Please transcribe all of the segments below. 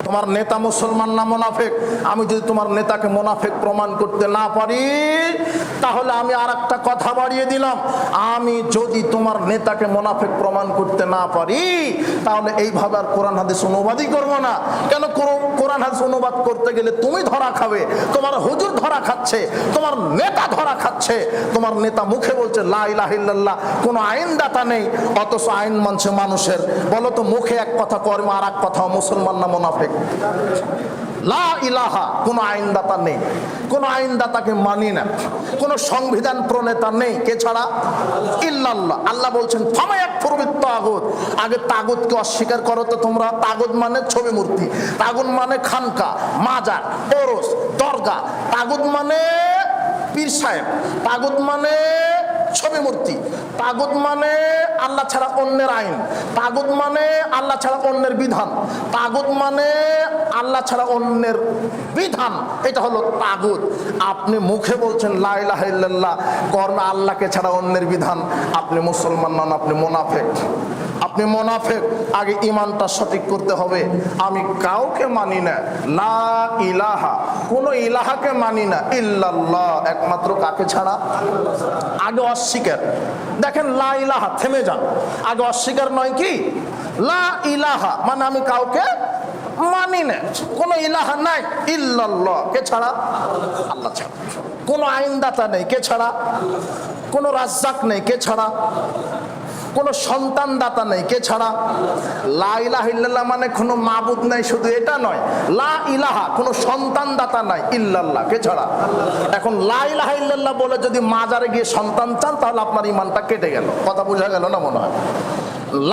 তোমার নেতা মুসলমান না মুনাফিক? আমি যদি তোমার নেতাকে মুনাফিক প্রমাণ করতে না পারি, তাহলে আমি আর একটা কথা বাড়িয়ে দিলাম, আমি যদি তোমার নেতাকে মুনাফিক প্রমাণ করতে না পারি, তাহলে এইভাবে আর কোরআন হাদিস অনুবাদই করবো না। কেন? কোরআন হাদিস অনুবাদ করতে গেলে তুমি ধরা খাবে, তোমার হুজুর ধরা খাচ্ছে, তোমার নেতা ধরা খাচ্ছে। তোমার নেতা মুখে বলছে লা ইলাহা ইল্লাল্লাহ, কোনো আইনদাতা নেই, অথচ আইন মানছে মানুষের। বলো তো, মুখে এক কথা কর্মে আর এক কথা, মুসলমান না মুনাফিক? লা ইলাহা, কোনো আইনদাতা নেই, কোনো আইনদাতাকে মানি না, কোনো সংবিধান প্রণেতা নেই, কে ছাড়া? ইল্লাল্লাহ। আল্লাহ বলছেন ফামায়াকফুরু বিত্তাগুত, আগে তাগুতকে অস্বীকার করো তো তোমরা। তাগুত মানে ছবি মূর্তি, তাগুত মানে খানকা, মাজার, ওরস, দরগা, তাগুত মানে পীর সাহেব, তাগুত মানে ছবি মূর্তি, তাগুত মানে আল্লাহ ছাড়া অন্যের আইন, তাগুত মানে আল্লাহ ছাড়া অন্যের বিধান, তাগুত মানে আল্লাহ ছাড়া অন্যের বিধান, এটা হলো তাগুত। আপনি মুখে বলছেন লা ইলাহা ইল্লাল্লাহ, কর্মে আল্লাহকে ছাড়া অন্যের বিধান, আপনি মুসলমান নন, আপনি মুনাফিক। আপনি মুনাফিক। আগে ঈমানটা সঠিক করতে হবে। আমি কাউকে মানি না, লা ইলাহা, কোন ইলাহাকে মানি না, ইল্লাল্লাহ, একমাত্র কাকে ছাড়া? আগে অস্বীকার। দেখেন, লা ইলাহা, থেমে যান, আগে অস্বীকার নয় কি? লা ইলাহা মানে আমি কাউকে মানি না, কোন ইলাহা নাই, ইল্লাল্লাহ, কে ছাড়া? আল্লাহ ছাড়া। কোন আইনদাতা নেই, কে ছাড়া? কোন রাজ্জাক নেই, কে ছাড়া? কোন সন্তান দাতা নেই, কে ছাড়া? লা ইলাহা ইল্লাল্লাহ মানে কোনো মাবুদ নাই, শুধু এটা নয়, লা ইলাহা, কোনো সন্তান দাতা নাই, ইল্লাল্লাহ, কে ছাড়া? এখন লা ইলাহা ইল্লাল্লাহ বলে যদি মাজারে গিয়ে সন্তান চান, তাহলে আপনার ঈমানটা কেটে গেল। কথা বোঝা গেল না মনে হয়?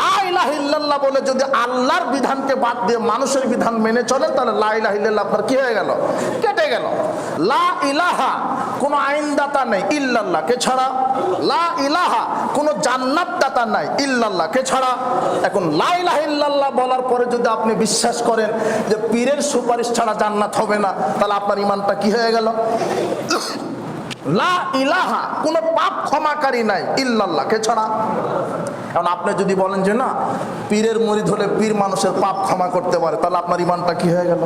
লা ইলাহা ইল্লাল্লাহ বলে যদি আল্লাহর বিধানকে বাদ দিয়ে মানুষের বিধান মেনে চলেন, তাহলে লা ইলাহা ইল্লাল্লাহ আপনার কি হয়ে গেল? কেটে গেল। লা ইলাহা, কোনো আইনদাতা নেই, ইল্লাল্লাহ, কে ছাড়া? লা ইলাহা, কোনো জান্নাত দাতা নাই, ইল্লাল্লাহ, কে ছাড়া? এখন লা ইলাহা ইল্লাল্লাহ বলার পরে যদি আপনি বিশ্বাস করেন যে পীরের সুপারিশ ছাড়া জান্নাত হবে না, তাহলে আপনার ঈমানটা কি হয়ে গেল? লা ইলাহা, কোনো পাপ ক্ষমাকারী নাই, ইল্লাল্লাহ, কে ছাড়া? কারণ আপনি যদি বলেন যে না, পীরের মুরিদ হলে পীর মানুষের পাপ ক্ষমা করতে পারে, তাহলে আপনার ঈমানটা কি হয়ে গেল?